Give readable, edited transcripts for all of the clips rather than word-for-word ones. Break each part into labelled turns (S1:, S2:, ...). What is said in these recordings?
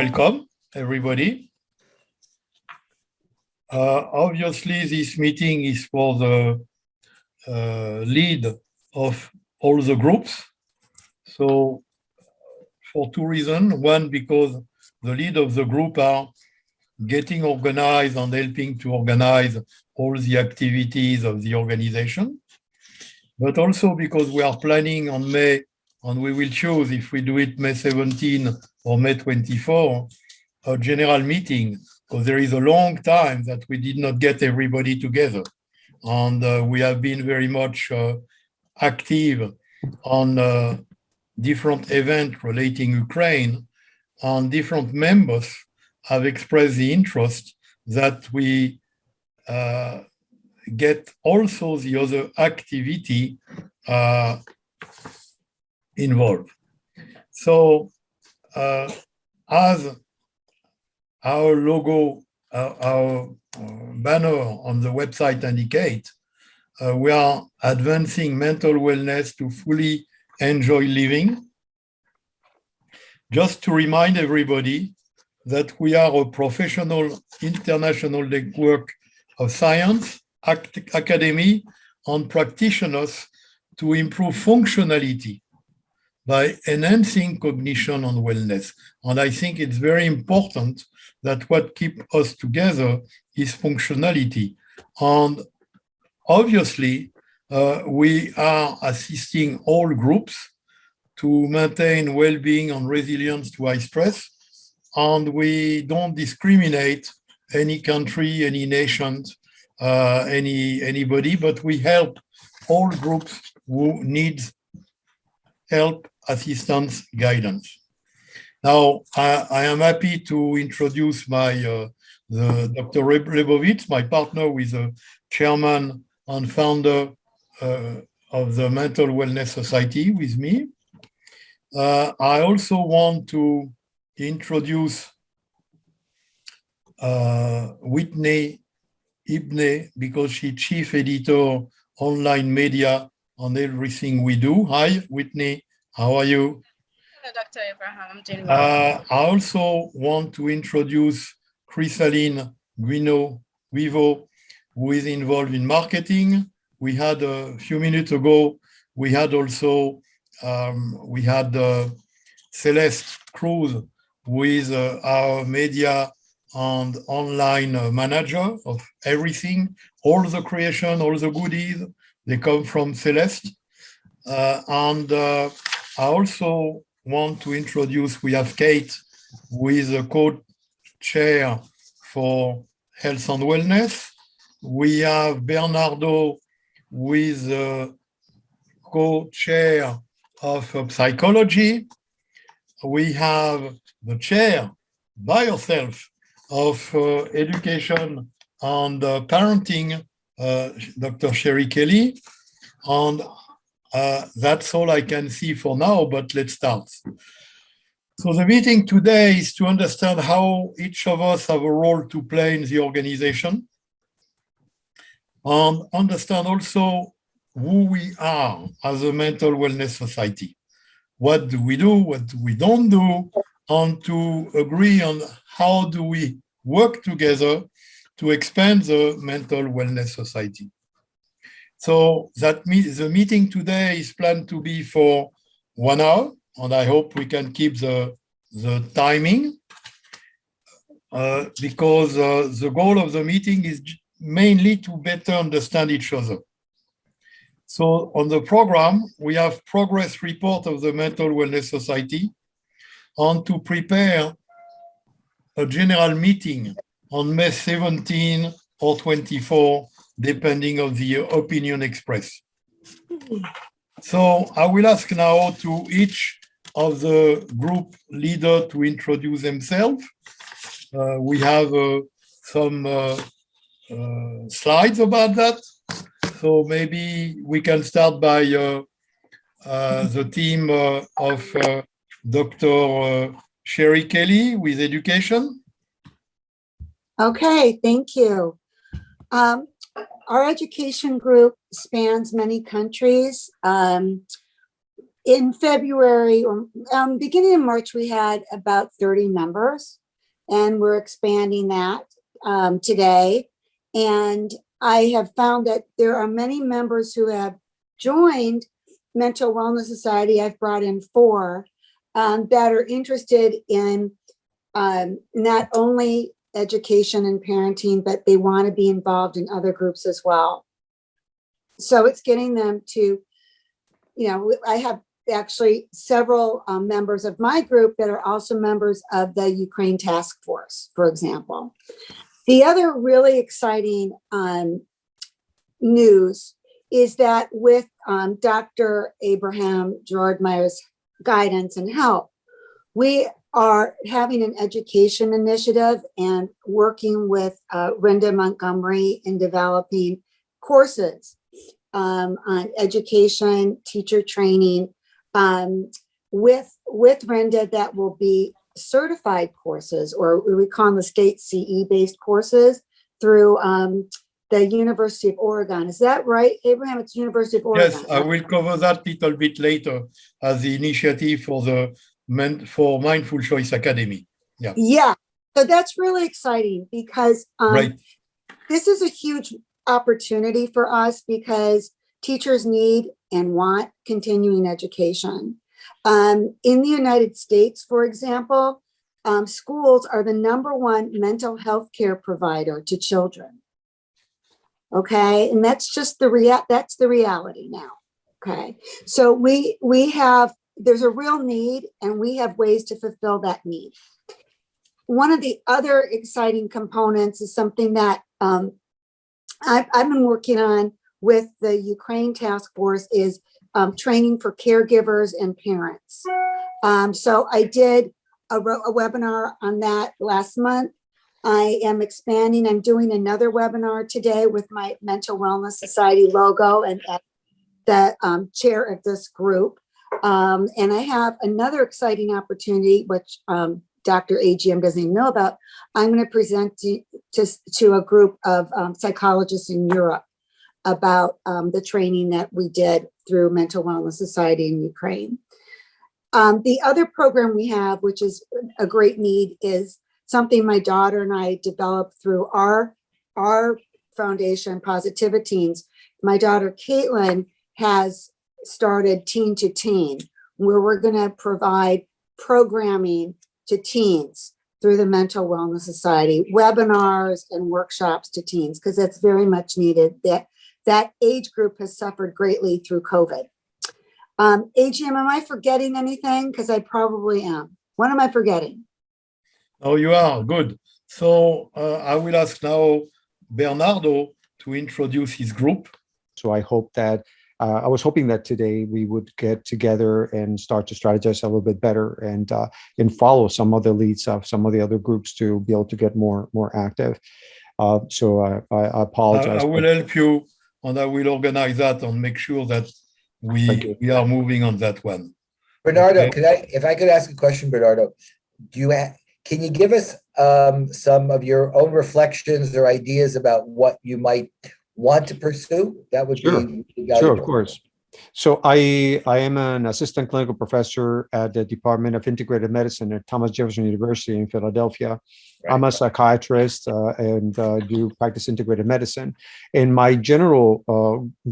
S1: welcome, everybody. Obviously, this meeting is for the lead of all the groups. So, for two reasons. One, because the lead of the group are getting organized and helping to organize all the activities of the organization. But also because we are planning on May, and we will choose if we do it May 17 or May 24, a general meeting, because there is a long time that we did not get everybody together. And we have been very much active on different events relating Ukraine, and different members have expressed the interest that we get also the other activity involved. So as our logo, our banner on the website indicate, we are advancing mental wellness to fully enjoy living. Just to remind everybody that we are a professional international network of science, academy, and practitioners to improve functionality by enhancing cognition and wellness. And I think it's very important that what keeps us together is functionality. And obviously, we are assisting all groups to maintain well-being and resilience to high stress. And we don't discriminate any country, any nation, anybody, but we help all groups who need help, assistance, guidance. Now, I am happy to introduce Dr. Lebovits, my partner, who is the chairman and founder of the Mental Wellness Society with me. I also want to introduce Whitney Ibe, because she's chief editor, online media, on everything we do. Hi, Whitney, how are you?
S2: Hello, Dr. Abraham, I'm doing well.
S1: I also want to introduce Chrysaline Guino-Vivo, who is involved in marketing. We had a few minutes ago, we had also, Celeste Cruz, who is our media and online manager of everything, all the creation, all the goodies, they come from Celeste. I also want to introduce, we have Kate, who is a co-chair for health and wellness. We have Beranardo, who is a co-chair of psychology. We have the chair by yourself of education and parenting, Dr. Sherry Kelly. And that's all I can see for now, but let's start. So the meeting today is to understand how each of us have a role to play in the organization, and understand also who we are as a mental wellness society. What do we do, what do we don't do, and to agree on how do we work together to expand the mental wellness society. So that the meeting today is planned to be for 1 hour, and I hope we can keep the timing because the goal of the meeting is mainly to better understand each other. So on the program, we have progress report of the Mental Wellness Society, and to prepare a general meeting on May 17 or 24, depending on the opinion expressed. So I will ask now to each of the group leader to introduce themselves. We have some slides about that. So maybe we can start by the team of Dr. Sherry Kelly with education.
S3: Okay, thank you. Our education group spans many countries. In February, or beginning of March, we had about 30 members, and we're expanding that today. And I have found that there are many members who have joined Mental Wellness Society. I've brought in 4 that are interested in not only education and parenting, but they want to be involved in other groups as well. So it's getting them to, I have actually several members of my group that are also members of the Ukraine Task Force, for example. The other really exciting news is that with Dr. Abraham Georgmeyer's guidance and help, we are having an education initiative and working with Rinda Montgomery in developing courses on education, teacher training, with Rinda that will be certified courses, or we call them the state CE-based courses through the University of Oregon. Is that right, Abraham? It's University of Oregon.
S1: Yes, I will cover that a little bit later as the initiative for MindFulChoice Academy. Yeah.
S3: Yeah. So that's really exciting because
S1: right.
S3: This is a huge opportunity for us because teachers need and want continuing education. In the United States, for example, schools are the #1 mental health care provider to children. Okay, and that's just the reality now. Okay, so there's a real need, and we have ways to fulfill that need. One of the other exciting components is something that I've been working on with the Ukraine Task Force is training for caregivers and parents. So I did a webinar on that last month. I am expanding. I'm doing another webinar today with my Mental Wellness Society logo and the chair of this group. And I have another exciting opportunity, which Dr. AGM doesn't even know about. I'm going to present to a group of psychologists in Europe about the training that we did through Mental Wellness Society in Ukraine. The other program we have, which is a great need, is something my daughter and I developed through our foundation, Positiva Teens. My daughter Caitlin has started Teen to Teen, where we're going to provide programming to teens through the Mental Wellness Society, webinars and workshops to teens, because that's very much needed. That age group has suffered greatly through COVID. AGM, am I forgetting anything? Because I probably am. What am I forgetting?
S1: Oh, you are. Good. So I will ask now Bernardo to introduce his group.
S4: So I hope that, I was hoping that today we would get together and start to strategize a little bit better and follow some of the leads of some of the other groups to be able to get more active. So I apologize.
S1: I will help you, and I will organize that and make sure that we are moving on that one.
S5: Bernardo, okay. If I could ask a question, Bernardo, can you give us some of your own reflections or ideas about what you might want to pursue? That would be valuable.
S4: Sure, of course. So I am an assistant clinical professor at the Department of Integrative Medicine at Thomas Jefferson University in Philadelphia. Right. I'm a psychiatrist and do practice integrative medicine. And my general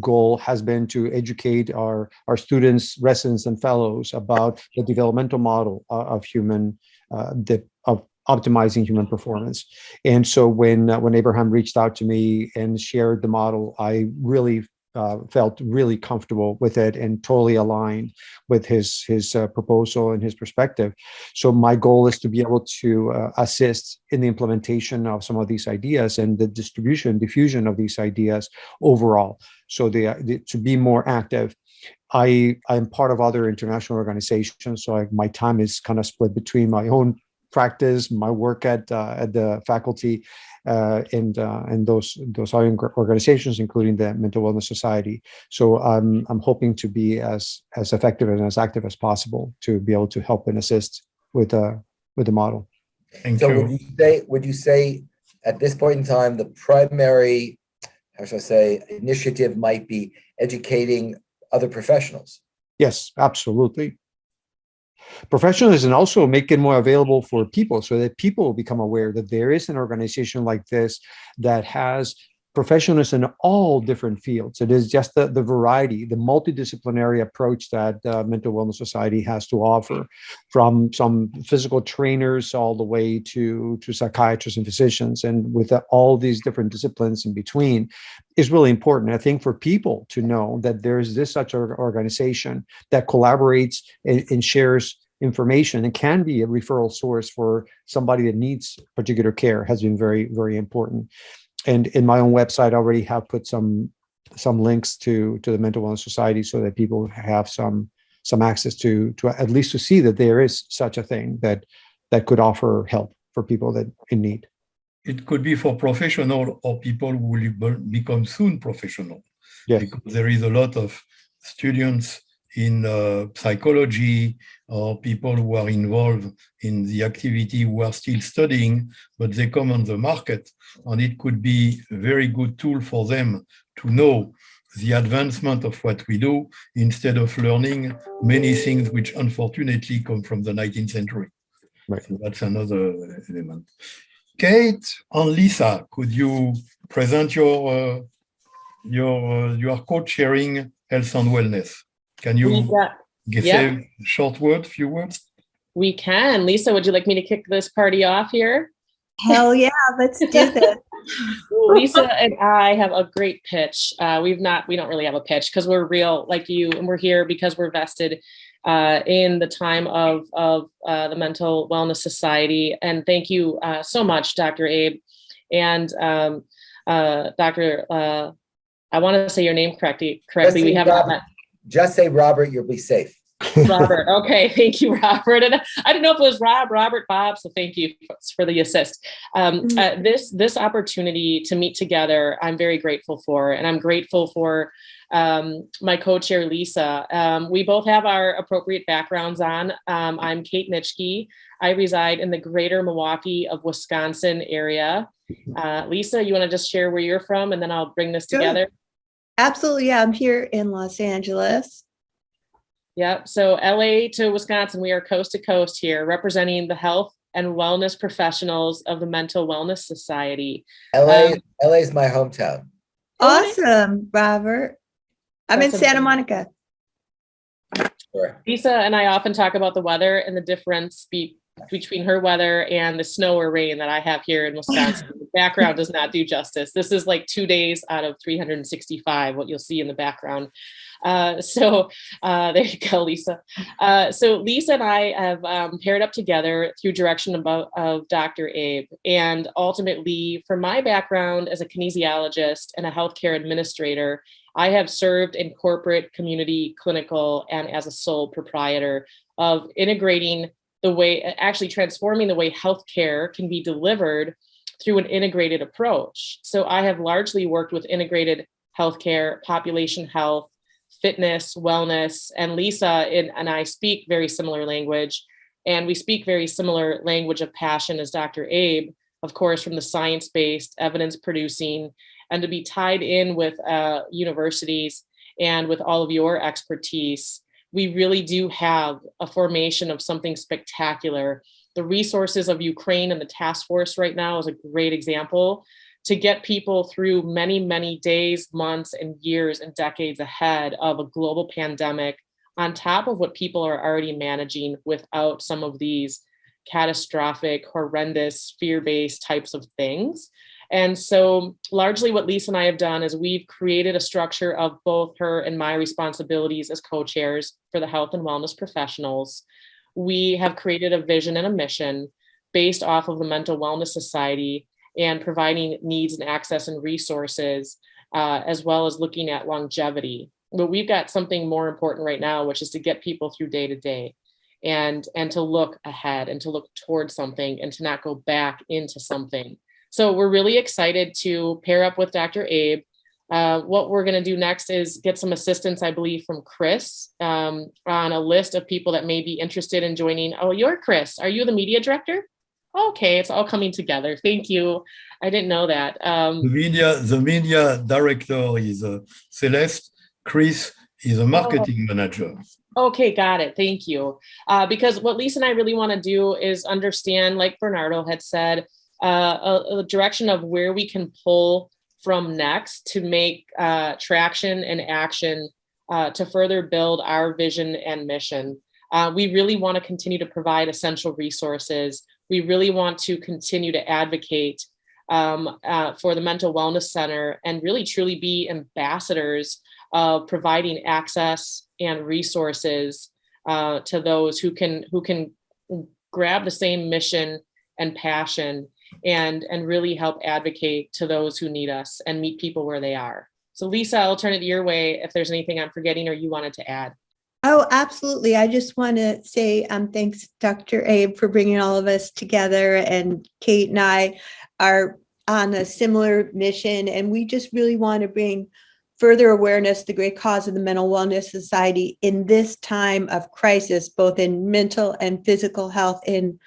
S4: goal has been to educate our students, residents, and fellows about the developmental model of human, of optimizing human performance. And so when Abraham reached out to me and shared the model, I really felt really comfortable with it and totally aligned with his proposal and his perspective. So my goal is to be able to assist in the implementation of some of these ideas and the diffusion of these ideas overall. So to be more active. I'm part of other international organizations, so my time is kind of split between my own practice, my work at the faculty, and those other organizations, including the Mental Wellness Society. So I'm hoping to be as effective and as active as possible to be able to help and assist with the model.
S1: Thank you.
S5: Would you say at this point in time the primary, how should I say, initiative might be educating other professionals?
S4: Yes, absolutely. Professionalism also make it more available for people so that people become aware that there is an organization like this that has professionals in all different fields. It is just the variety, the multidisciplinary approach that Mental Wellness Society has to offer, from some physical trainers all the way to psychiatrists and physicians, and with all these different disciplines in between, is really important. I think for people to know that there's such an organization that collaborates and shares information and can be a referral source for somebody that needs particular care has been very, very important. And in my own website, I already have put some links to the Mental Wellness Society so that people have some access to at least to see that there is such a thing that could offer help for people that in need.
S1: It could be for professional or people who will become soon professional.
S4: Yes.
S1: Because there is a lot of students in psychology or people who are involved in the activity who are still studying, but they come on the market, and it could be a very good tool for them to know the advancement of what we do instead of learning many things which unfortunately come from the 19th century.
S4: Right.
S1: So that's another element. Kate and Lisa, could you present your co-chairing health and wellness? Can you say a short word, few words?
S6: We can. Lisa, would you like me to kick this party off here?
S7: Hell yeah, let's do this.
S6: Lisa and I have a great pitch. We don't really have a pitch because we're real like you, and we're here because we're vested in the time of the Mental Wellness Society. And thank you so much, Dr. Ibe and Dr. I want to say your name correctly. We haven't met.
S5: Just say Robert, you'll be safe.
S6: Robert. Okay. Thank you, Robert. And I didn't know if it was Robert, Bob. So thank you for the assist. This opportunity to meet together, I'm very grateful for, and I'm grateful for my co-chair, Lisa. We both have our appropriate backgrounds on. I'm Kate Nitschke. I reside in the greater Milwaukee of Wisconsin area. Lisa, you want to just share where you're from, and then I'll bring this together?
S7: Absolutely. Yeah, I'm here in Los Angeles.
S6: Yep. So LA to Wisconsin, we are coast to coast here, representing the health and wellness professionals of the Mental Wellness Society.
S5: LA is my hometown.
S7: Awesome, Robert. I'm in Santa Monica.
S5: Sure.
S6: Lisa and I often talk about the weather and the difference between her weather and the snow or rain that I have here in Wisconsin. The background does not do justice. This is like 2 days out of 365, what you'll see in the background. So there you go, Lisa. So Lisa and I have paired up together through direction of Dr. Ibe. And ultimately, from my background as a kinesiologist and a healthcare administrator, I have served in corporate, community, clinical, and as a sole proprietor of integrating transforming the way healthcare can be delivered through an integrated approach. So I have largely worked with integrated healthcare, population health, fitness, wellness, and Lisa and I speak very similar language, and we speak very similar language of passion as Dr. Ibe, of course, from the science-based, evidence-producing, and to be tied in with universities and with all of your expertise. We really do have a formation of something spectacular. The resources of Ukraine and the Taskforce right now is a great example to get people through many, many days, months, and years and decades ahead of a global pandemic, on top of what people are already managing without some of these catastrophic, horrendous, fear-based types of things. And so largely what Lisa and I have done is we've created a structure of both her and my responsibilities as co-chairs for the health and wellness professionals. We have created a vision and a mission based off of the Mental Wellness Society and providing needs and access and resources, as well as looking at longevity. But we've got something more important right now, which is to get people through day to day and to look ahead and to look towards something and to not go back into something. So we're really excited to pair up with Dr. Ibe. What we're going to do next is get some assistance, I believe, from Chris on a list of people that may be interested in joining. Oh, you're Chris. Are you the media director? Okay, it's all coming together. Thank you. I didn't know that.
S1: The media director is Celeste. Chris He's a marketing manager.
S6: Okay, got it. Thank you. Because what Lisa and I really want to do is understand, like Bernardo had said, a direction of where we can pull from next to make traction and action to further build our vision and mission. We really want to continue to provide essential resources. We really want to continue to advocate for the Mental Wellness Center and really truly be ambassadors of providing access and resources to those who can grab the same mission and passion and really help advocate to those who need us and meet people where they are. So Lisa, I'll turn it your way if there's anything I'm forgetting or you wanted to add.
S7: Oh, absolutely. I just want to say thanks, Dr. Ibe, for bringing all of us together. And Kate and I are on a similar mission, and we just really want to bring further awareness, the great cause of the Mental Wellness Society in this time of crisis, both in mental and physical health. In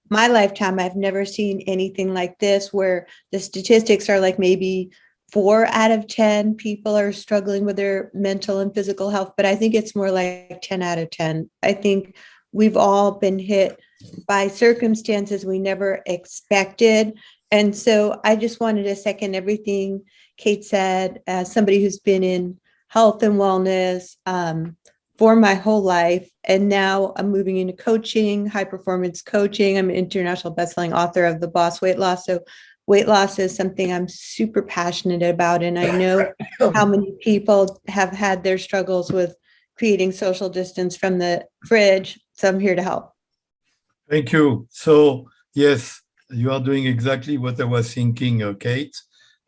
S7: my lifetime, I've never seen anything like this, where the statistics are like maybe 4 out of 10 people are struggling with their mental and physical health, but I think it's more like 10 out of 10. I think we've all been hit by circumstances we never expected. And so I just wanted to second everything Kate said, as somebody who's been in health and wellness for my whole life. And now I'm moving into coaching, high performance coaching. I'm an international bestselling author of The Boss Weight Loss. So weight loss is something I'm super passionate about. And I know how many people have had their struggles with creating social distance from the fridge. So I'm here to help.
S1: Thank you. So, yes, you are doing exactly what I was thinking, Kate.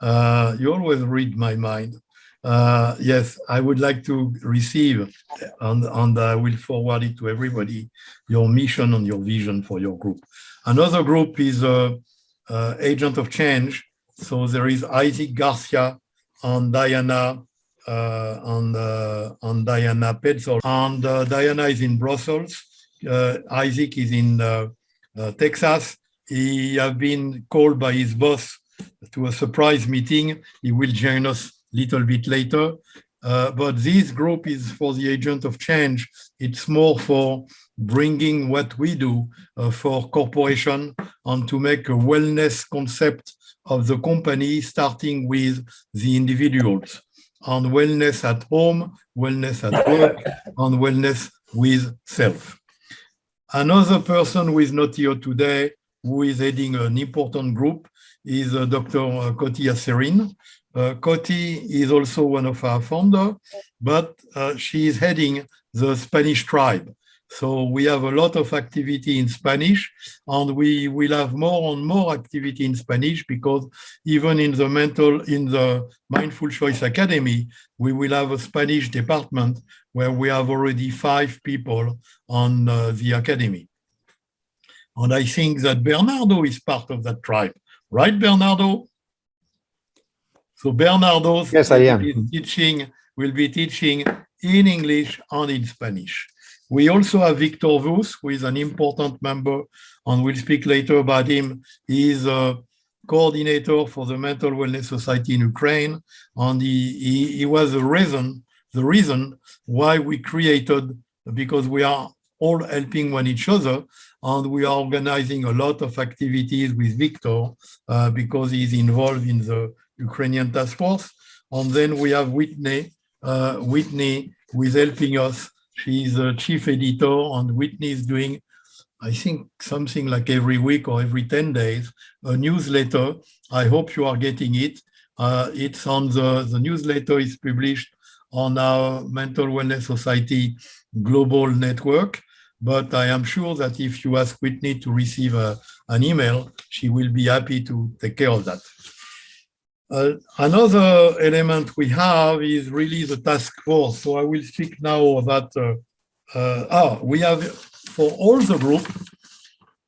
S1: You always read my mind. Yes, I would like to receive, and I will forward it to everybody, your mission and your vision for your group. Another group is Agent of Change. So there is Isaac, Garcia and Diana Petzold. And Diana is in Brussels. Isaac is in Texas. He has been called by his boss to a surprise meeting. He will join us a little bit later. But this group is for the Agent of Change. It's more for bringing what we do for corporation and to make a wellness concept of the company, starting with the individuals, and wellness at home, wellness at work, and wellness with self. Another person who is not here today, who is heading an important group, is Dr. Coty Aserin. Coty is also one of our founders, but she is heading the Spanish tribe. So we have a lot of activity in Spanish, and we will have more and more activity in Spanish, because even in the MindFulChoice Academy, we will have a Spanish department where we have already 5 people on the academy. And I think that Bernardo is part of that tribe. Right, Bernardo? So Bernardo
S4: yes, I am.
S1: will be teaching in English and in Spanish. We also have Viktor Vus, who is an important member, and we'll speak later about him. He is a coordinator for the Mental Wellness Society in Ukraine, and he was the reason why we created, because we are all helping one each other, and we are organizing a lot of activities with Viktor because he's involved in the Ukrainian task force. And then we have Whitney, who is helping us. She's a chief editor, and Whitney is doing, I think, something like every week or every 10 days, a newsletter. I hope you are getting it. It's on the newsletter is published on our Mental Wellness Society global network. But I am sure that if you ask Whitney to receive an email, she will be happy to take care of that. Another element we have is really the task force. So I will speak now about, we have for all the group,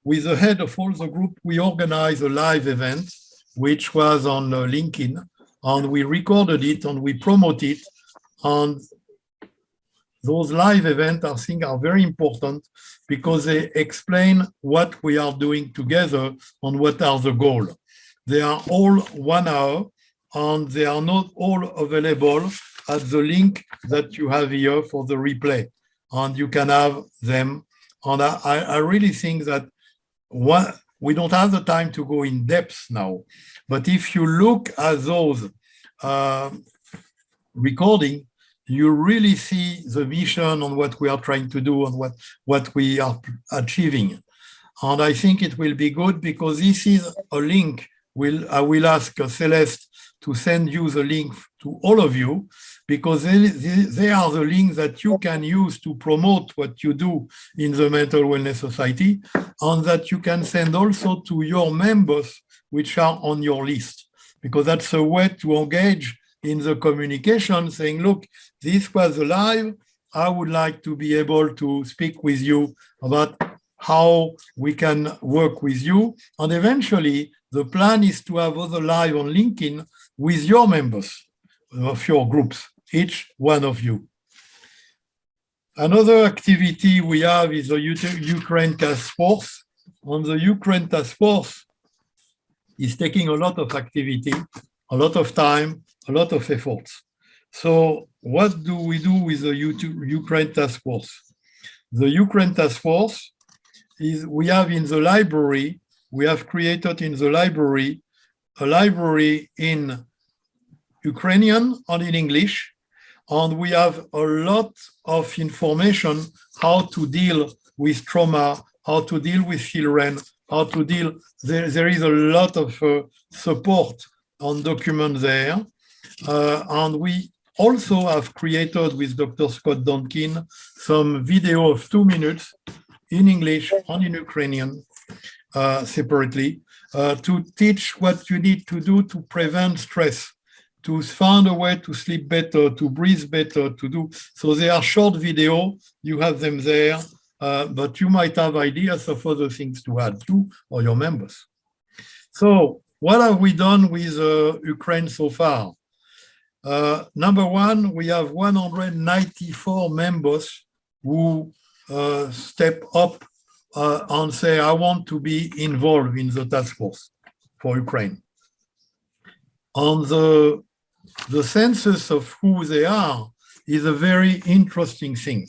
S1: with the head of all the group, we organized a live event, which was on LinkedIn, and we recorded it and we promoted it. And those live events, I think, are very important because they explain what we are doing together and what are the goals. They are all 1 hour, and they are not all available at the link that you have here for the replay, and you can have them. And I really think that we don't have the time to go in depth now, but if you look at those recording, you really see the vision on what we are trying to do and what we are achieving. And I think it will be good because this is a link. I will ask Celeste to send you the link to all of you, because they are the links that you can use to promote what you do in the Mental Wellness Society, and that you can send also to your members which are on your list, because that's a way to engage in the communication, saying, look, this was live. I would like to be able to speak with you about how we can work with you. And eventually, the plan is to have other live on LinkedIn with your members of your groups, each one of you. Another activity we have is the Ukraine Task Force. And the Ukraine Task Force is taking a lot of activity, a lot of time, a lot of efforts. So what do we do with the Ukraine Task Force? The Ukraine Task Force is, we have in the library, we have created in the library, a library in Ukrainian and in English, and we have a lot of information how to deal with trauma, how to deal with children, how to deal, there is a lot of support and document there. And we also have created with Dr. Scott Donkin some video of 2 minutes in English and in Ukrainian separately to teach what you need to do to prevent stress, to find a way to sleep better, to breathe better, to do. So they are short video, you have them there, but you might have ideas of other things to add to, or your members. So what have we done with Ukraine so far? Number one, we have 194 members who step up and say, I want to be involved in the task force for Ukraine. On the census of who they are is a very interesting thing.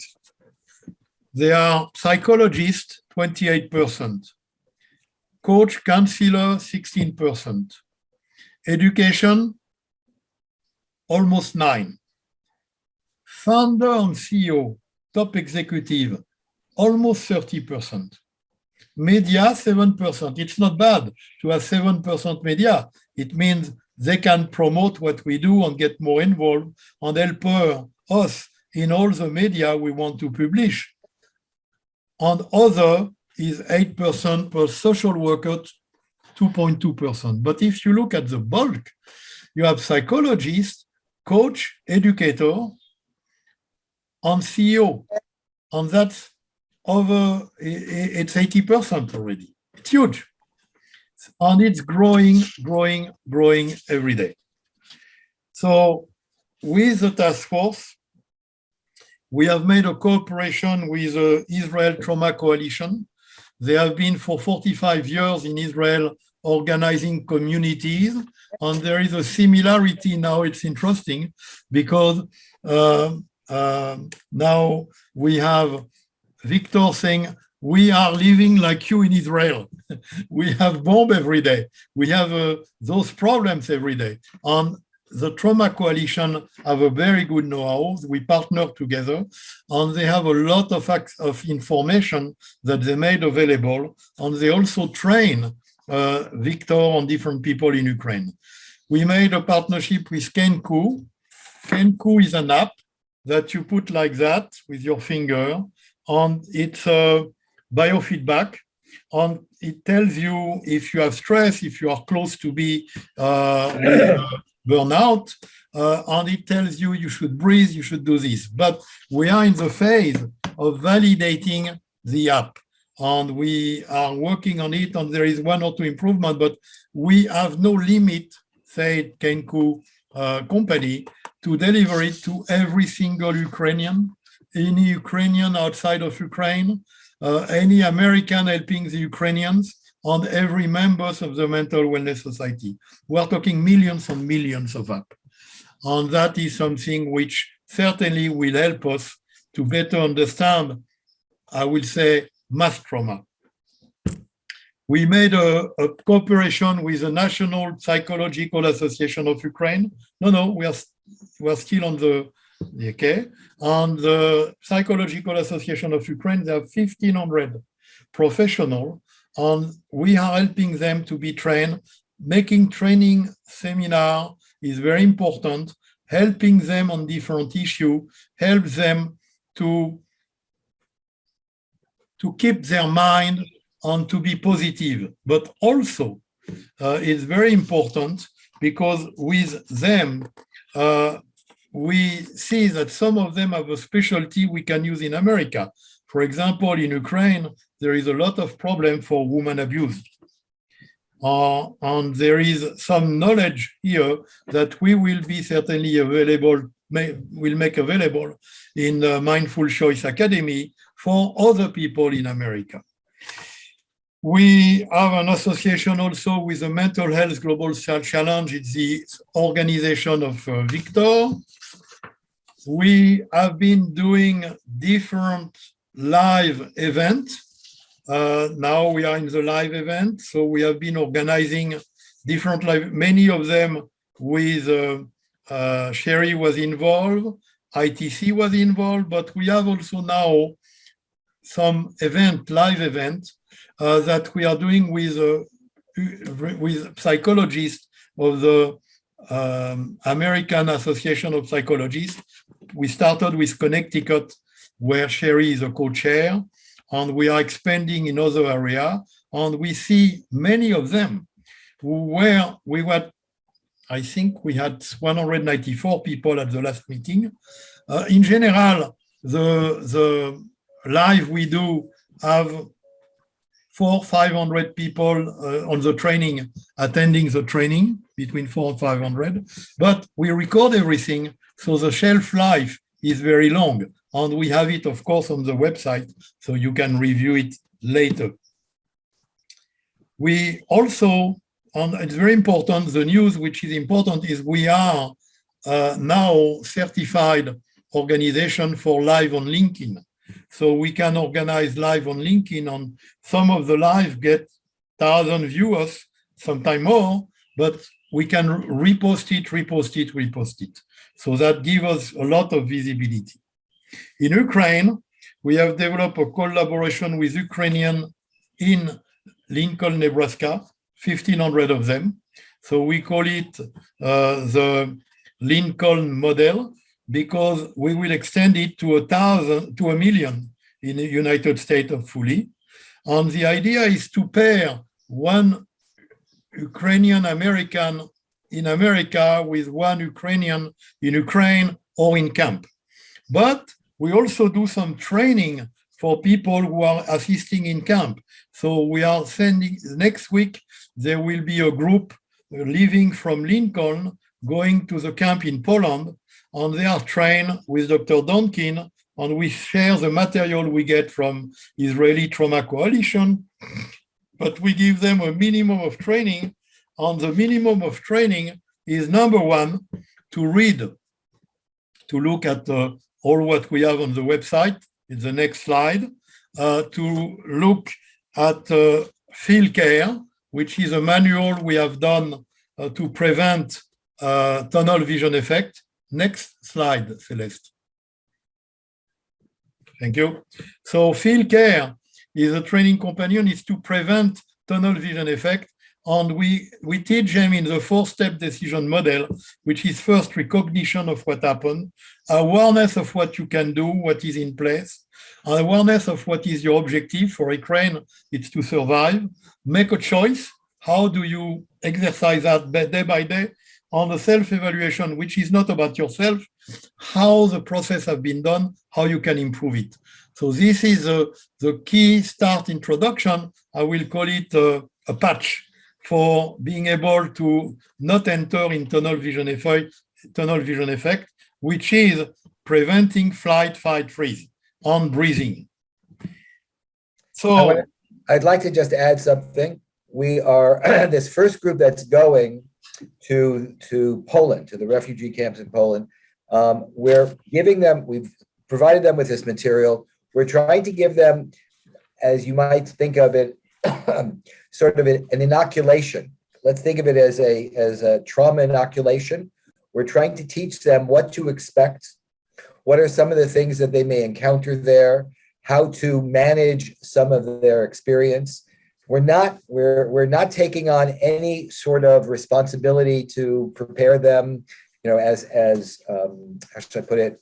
S1: They are psychologists, 28%, coach, counselor, 16%, education, almost 9%, founder and CEO, top executive, almost 30%, media, 7%. It's not bad to have 7% media. It means they can promote what we do and get more involved and help us in all the media we want to publish. And other is 8% per social worker, 2.2%. But if you look at the bulk, you have psychologist, coach, educator, and CEO. And that's over, it's 80% already. It's huge. And it's growing every day. So with the task force, we have made a cooperation with the Israel Trauma Coalition. They have been for 45 years in Israel organizing communities. And there is a similarity now. It's interesting because now we have Viktor saying, we are living like you in Israel. We have bomb every day. We have those problems every day. And the Trauma Coalition have a very good know-how. We partner together, and they have a lot of information that they made available, and they also train Viktor and different people in Ukraine. We made a partnership with Kenku. Kenku is an app that you put like that with your finger, and it's biofeedback, and it tells you if you have stress, if you are close to be burnout, and it tells you you should breathe, you should do this. But we are in the phase of validating the app, and we are working on it, and there is 1 or 2 improvements, but we have no limit, say Kenku company, to deliver it to every single Ukrainian, any Ukrainian outside of Ukraine, any American helping the Ukrainians, and every members of the Mental Wellness Society. We're talking millions and millions of apps. And that is something which certainly will help us to better understand, I will say, mass trauma. We made a cooperation with the National Psychological Association of Ukraine. No, we are still on the okay. And the Psychological Association of Ukraine, they have 1,500 professionals, and we are helping them to be trained. Making training seminar is very important, helping them on different issues, helps them to keep their mind and to be positive. But also, it's very important because with them, we see that some of them have a specialty we can use in America. For example, in Ukraine, there is a lot of problem for women abuse. And there is some knowledge here that we will be certainly available, will make available in the MindFulChoice Academy for other people in America. We have an association also with the Mental Health Global Challenge. It's the organization of Viktor. We have been doing different live events. Now we are in the live event. So we have been organizing different live, many of them with Sherry was involved, ITC was involved, but we have also now some live events that we are doing with psychologists of the American Association of Psychologists. We started with Connecticut, where Sherry is a co-chair, and we are expanding in other areas. And we see many of them I think we had 194 people at the last meeting. In general, the live we do have 400-500 people on the training, attending the training, between 400 and 500. But we record everything, so the shelf life is very long. And we have it, of course, on the website, so you can review it later. We also, and it's very important, the news which is important is we are now certified organization for live on LinkedIn. So we can organize live on LinkedIn, and some of the live get 1,000 viewers, sometimes more, but we can repost it. So that gives us a lot of visibility. In Ukraine, we have developed a collaboration with Ukrainian in Lincoln, Nebraska, 1,500 of them. So we call it the Lincoln model, because we will extend it to 1 million in the United States fully. And the idea is to pair one Ukrainian American in America with one Ukrainian in Ukraine or in camp. But we also do some training for people who are assisting in camp. So we are sending, next week, there will be a group leaving from Lincoln, going to the camp in Poland, and they are trained with Dr. Donkin, and we share the material we get from Israeli Trauma Coalition, but we give them a minimum of training, and the minimum of training is, number one, to read, to look at all what we have on the website, in the next slide, to look at field care, which is a manual we have done to prevent tunnel vision effect. Next slide, Celeste. Thank you. So field care is a training companion, is to prevent tunnel vision effect. And we teach them in the 4-step decision model, which is first recognition of what happened, awareness of what you can do, what is in place, awareness of what is your objective. For Ukraine, it's to survive, make a choice. How do you exercise that day by day? On the self-evaluation, which is not about yourself, how the process has been done, how you can improve it. So this is the key start introduction. I will call it a patch for being able to not enter in tunnel vision effect, which is preventing flight, fight, freeze, on breathing. So
S5: I'd like to just add something. We are this first group that's going to Poland, to the refugee camps in Poland. We've provided them with this material. We're trying to give them, as you might think of it, sort of an inoculation. Let's think of it as a trauma inoculation. We're trying to teach them what to expect, what are some of the things that they may encounter there, how to manage some of their experience. We're not taking on any sort of responsibility to prepare them, as how should I put it,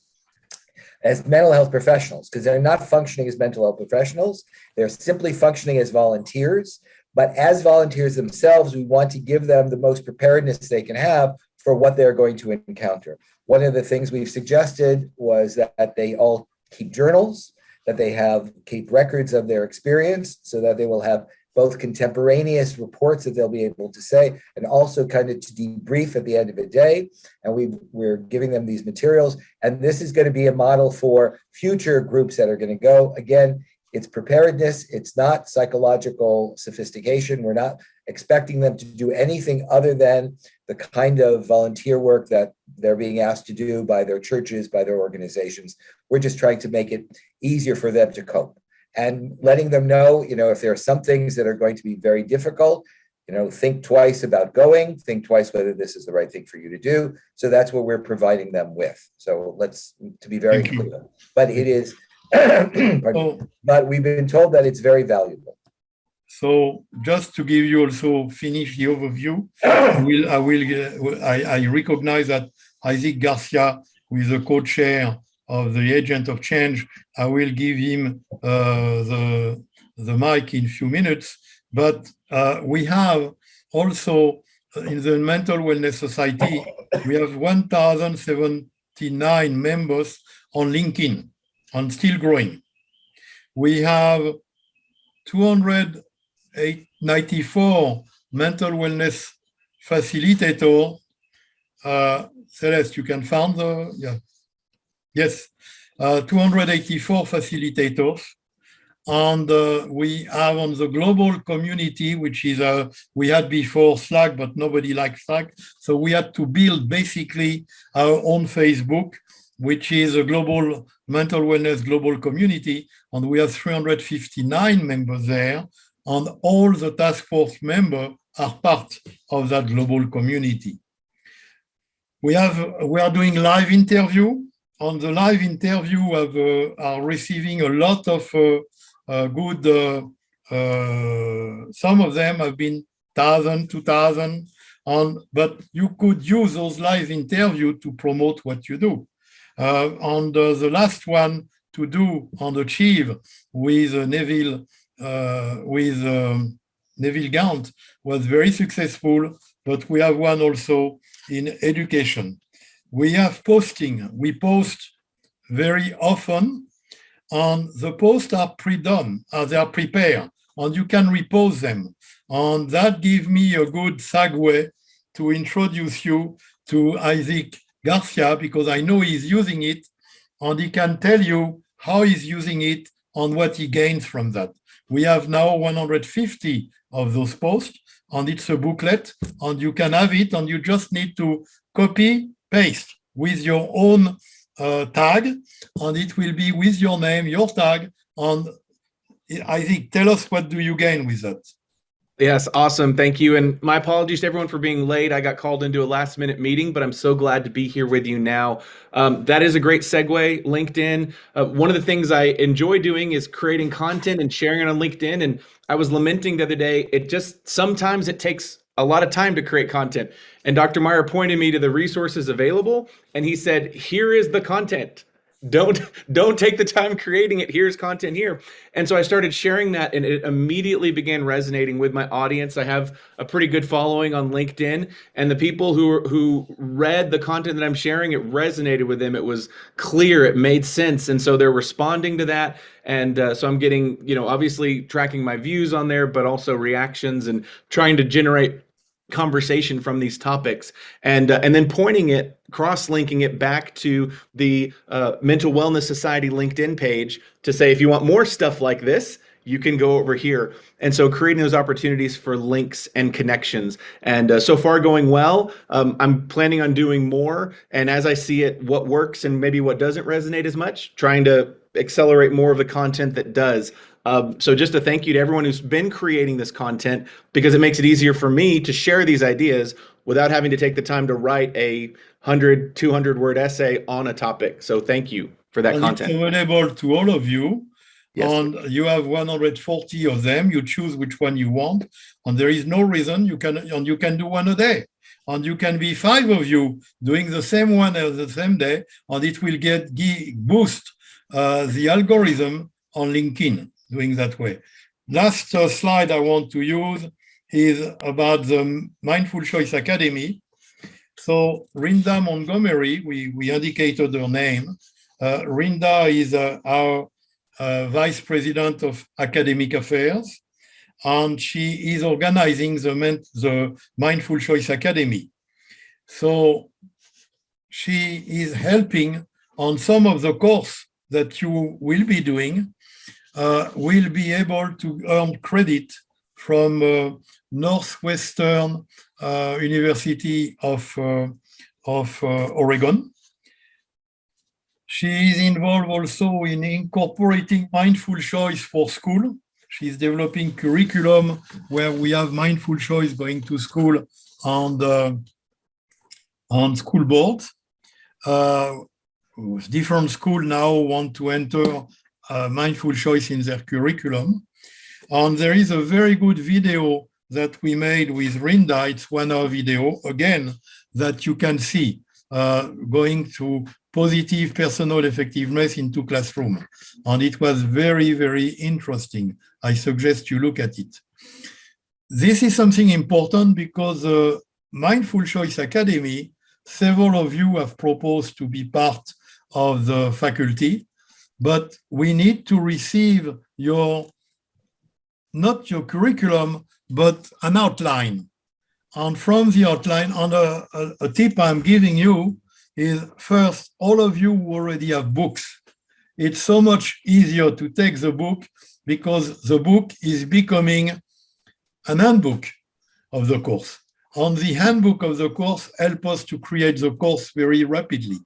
S5: as mental health professionals, because they're not functioning as mental health professionals. They're simply functioning as volunteers. But as volunteers themselves, we want to give them the most preparedness they can have for what they're going to encounter. One of the things we've suggested was that they all keep journals, that they keep records of their experience, so that they will have both contemporaneous reports that they'll be able to say, and also kind of to debrief at the end of the day. And we're giving them these materials. And this is going to be a model for future groups that are going to go. Again, it's preparedness. It's not psychological sophistication. We're not expecting them to do anything other than the kind of volunteer work that they're being asked to do by their churches, by their organizations. We're just trying to make it easier for them to cope, and letting them know, if there are some things that are going to be very difficult, think twice about going, think twice whether this is the right thing for you to do. So that's what we're providing them with. So to be very clear, but it is, but we've been told that it's very valuable.
S1: So just to give you also finish the overview, I recognize that Isaac Garcia, who is the co-chair of the Agent of Change, I will give him the mic in a few minutes. But we have also in the Mental Wellness Society, we have 1,079 members on LinkedIn and still growing. We have 294 mental wellness facilitators. Celeste, you can find yes, 284 facilitators. And we have on the global community, which is, we had before Slack, but nobody likes Slack. So we had to build basically our own Facebook, which is a global mental wellness global community. And we have 359 members there. And all the task force members are part of that global community. We are doing live interview. On the live interview, are receiving a lot of good, some of them have been 1,000, 2,000, but you could use those live interviews to promote what you do. And the last one to do and achieve with Neville Gant was very successful, but we have one also in education. We have posting. We post very often, and the posts are pre-done, they are prepared, and you can repost them. And that gives me a good segue to introduce you to Isaac Garcia, because I know he's using it, and he can tell you how he's using it and what he gains from that. We have now 150 of those posts, and it's a booklet, and you can have it, and you just need to copy, paste with your own tag, and it will be with your name, your tag. And Isaac, tell us, what do you gain with that?
S8: Yes, awesome. Thank you. And my apologies to everyone for being late. I got called into a last minute meeting, but I'm so glad to be here with you now. That is a great segue, LinkedIn. One of the things I enjoy doing is creating content and sharing it on LinkedIn. And I was lamenting the other day, sometimes it takes a lot of time to create content. And Dr. Meyer pointed me to the resources available, and he said, here is the content. Don't take the time creating it. Here's content here. And so I started sharing that, and it immediately began resonating with my audience. I have a pretty good following on LinkedIn, and the people who read the content that I'm sharing, it resonated with them. It was clear, it made sense. And so they're responding to that. And so I'm getting, obviously tracking my views on there, but also reactions and trying to generate conversation from these topics, and then cross-linking it back to the Mental Wellness Society LinkedIn page to say, if you want more stuff like this, you can go over here. And so creating those opportunities for links and connections. And so far going well. I'm planning on doing more. And as I see it, what works and maybe what doesn't resonate as much, trying to accelerate more of the content that does. So just a thank you to everyone who's been creating this content, because it makes it easier for me to share these ideas without having to take the time to write a 100, 200 word essay on a topic. So thank you for that content.
S1: It's available to all of you.
S8: Yes.
S1: And you have 140 of them. You choose which one you want, and there is no reason you can do one a day, and you can be 5 of you doing the same one at the same day, and it will boost the algorithm on LinkedIn doing that way. Last slide I want to use is about the MindFulChoice Academy. So Rinda Montgomery, we indicated her name. Rinda is our Vice President of Academic Affairs, and she is organizing the MindFulChoice Academy. So she is helping on some of the course that you will be doing, will be able to earn credit from Northwestern University of Oregon. She is involved also in incorporating mindful choice for school. She's developing curriculum where we have mindful choice going to school on school boards. Different schools now want to enter mindful choice in their curriculum. And there is a very good video that we made with Rinda. It's 1 hour video, again, that you can see going to positive personal effectiveness into classroom. And it was very, very interesting. I suggest you look at it. This is something important because the Mindful Choice Academy, several of you have proposed to be part of the faculty, but we need to receive not your curriculum, but an outline. And from the outline, and a tip I'm giving you is, first, all of you who already have books, it's so much easier to take the book because the book is becoming an handbook of the course. And the handbook of the course helps us to create the course very rapidly.